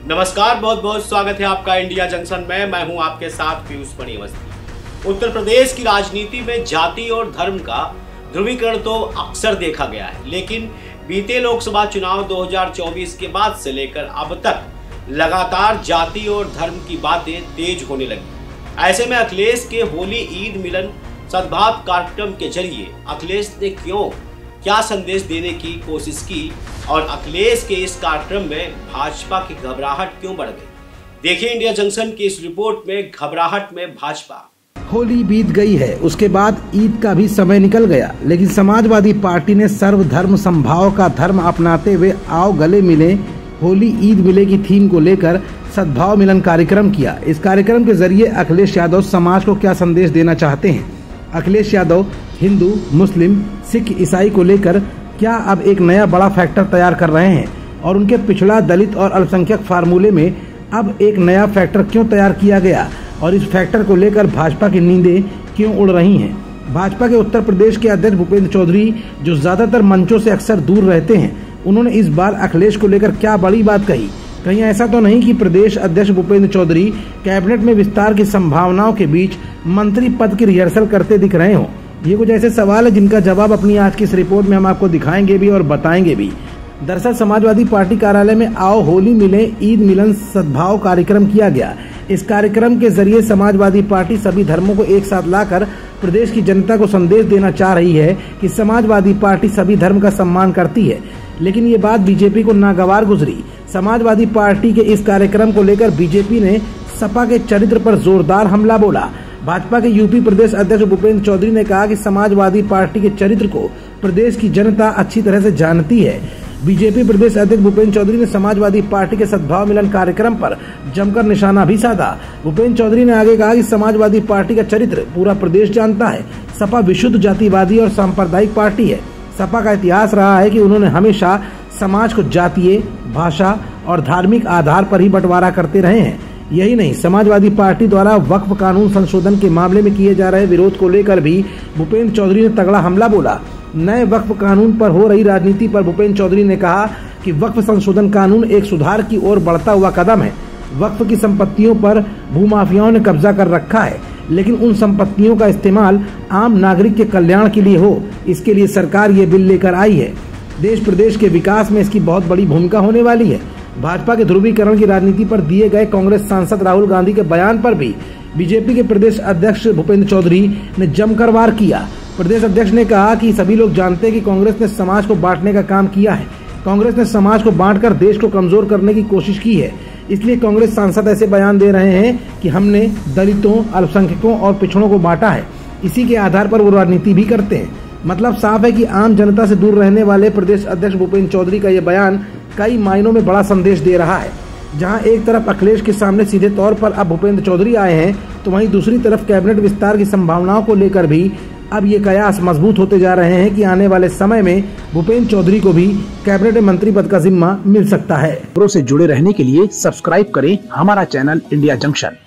नमस्कार, बहुत बहुत स्वागत है आपका इंडिया जंक्शन में। मैं हूं आपके साथ पीयूष अवस्थी। उत्तर प्रदेश की राजनीति में जाति और धर्म का ध्रुवीकरण तो अक्सर देखा गया है, लेकिन बीते लोकसभा चुनाव 2024 के बाद से लेकर अब तक लगातार जाति और धर्म की बातें तेज होने लगी। ऐसे में अखिलेश के होली ईद मिलन सद्भाव कार्यक्रम के जरिए अखिलेश ने क्या संदेश देने की कोशिश की और अखिलेश के इस कार्यक्रम में भाजपा की घबराहट क्यों बढ़ गई? देखिए इंडिया जंक्शन की इस रिपोर्ट में घबराहट में भाजपा। होली बीत गई है, उसके बाद ईद का भी समय निकल गया, लेकिन समाजवादी पार्टी ने सर्वधर्म समभाव का धर्म अपनाते हुए आओ गले मिले होली ईद मिले की थीम को लेकर सद्भाव मिलन कार्यक्रम किया। इस कार्यक्रम के जरिए अखिलेश यादव समाज को क्या संदेश देना चाहते हैं? अखिलेश यादव हिंदू, मुस्लिम, सिख, ईसाई को लेकर क्या अब एक नया बड़ा फैक्टर तैयार कर रहे हैं और उनके पिछड़ा, दलित और अल्पसंख्यक फार्मूले में अब एक नया फैक्टर क्यों तैयार किया गया और इस फैक्टर को लेकर भाजपा की नींदें क्यों उड़ रही हैं? भाजपा के उत्तर प्रदेश के अध्यक्ष भूपेंद्र चौधरी, जो ज्यादातर मंचों से अक्सर दूर रहते हैं, उन्होंने इस बार अखिलेश को लेकर क्या बड़ी बात कही? कहीं ऐसा तो नहीं कि प्रदेश अध्यक्ष भूपेंद्र चौधरी कैबिनेट में विस्तार की संभावनाओं के बीच मंत्री पद की रिहर्सल करते दिख रहे हों? ये कुछ ऐसे सवाल है जिनका जवाब अपनी आज की इस रिपोर्ट में हम आपको दिखाएंगे भी और बताएंगे भी। दरअसल समाजवादी पार्टी कार्यालय में आओ होली मिले ईद मिलन सद्भाव कार्यक्रम किया गया। इस कार्यक्रम के जरिए समाजवादी पार्टी सभी धर्मों को एक साथ लाकर प्रदेश की जनता को संदेश देना चाह रही है कि समाजवादी पार्टी सभी धर्म का सम्मान करती है। लेकिन ये बात बीजेपी को नागवार गुजरी। समाजवादी पार्टी के इस कार्यक्रम को लेकर बीजेपी ने सपा के चरित्र पर जोरदार हमला बोला। भाजपा के यूपी प्रदेश अध्यक्ष भूपेंद्र चौधरी ने कहा कि समाजवादी पार्टी के चरित्र को प्रदेश की जनता अच्छी तरह से जानती है। बीजेपी प्रदेश अध्यक्ष भूपेंद्र चौधरी ने समाजवादी पार्टी के सद्भाव मिलन कार्यक्रम पर जमकर निशाना भी साधा। भूपेंद्र चौधरी ने आगे कहा कि समाजवादी पार्टी का चरित्र पूरा प्रदेश जानता है। सपा विशुद्ध जातिवादी और सांप्रदायिक पार्टी है। सपा का इतिहास रहा है कि उन्होंने हमेशा समाज को जातीय, भाषा और धार्मिक आधार पर ही बंटवारा करते रहे हैं। यही नहीं, समाजवादी पार्टी द्वारा वक्फ कानून संशोधन के मामले में किए जा रहे विरोध को लेकर भी भूपेंद्र चौधरी ने तगड़ा हमला बोला। नए वक्फ कानून पर हो रही राजनीति पर भूपेंद्र चौधरी ने कहा कि वक्फ संशोधन कानून एक सुधार की ओर बढ़ता हुआ कदम है। वक्फ की संपत्तियों पर भूमाफियाओं ने कब्जा कर रखा है, लेकिन उन संपत्तियों का इस्तेमाल आम नागरिक के कल्याण के लिए हो, इसके लिए सरकार ये बिल लेकर आई है। देश प्रदेश के विकास में इसकी बहुत बड़ी भूमिका होने वाली है। भाजपा के ध्रुवीकरण की राजनीति पर दिए गए कांग्रेस सांसद राहुल गांधी के बयान पर भी बीजेपी के प्रदेश अध्यक्ष भूपेंद्र चौधरी ने जमकर वार किया। प्रदेश अध्यक्ष ने कहा कि सभी लोग जानते हैं कि कांग्रेस ने समाज को बांटने का काम किया है। कांग्रेस ने समाज को बांटकर देश को कमजोर करने की कोशिश की है। इसलिए कांग्रेस सांसद ऐसे बयान दे रहे हैं कि हमने दलितों, अल्पसंख्यकों और पिछड़ों को बांटा है। इसी के आधार पर वो राजनीति भी करते हैं। मतलब साफ है कि आम जनता से दूर रहने वाले प्रदेश अध्यक्ष भूपेंद्र चौधरी का ये बयान कई मायनों में बड़ा संदेश दे रहा है। जहां एक तरफ अखिलेश के सामने सीधे तौर पर अब भूपेंद्र चौधरी आए हैं, तो वहीं दूसरी तरफ कैबिनेट विस्तार की संभावनाओं को लेकर भी अब ये कयास मजबूत होते जा रहे हैं कि आने वाले समय में भूपेंद्र चौधरी को भी कैबिनेट मंत्री पद का जिम्मा मिल सकता है। खबरों से जुड़े रहने के लिए सब्सक्राइब करें हमारा चैनल इंडिया जंक्शन।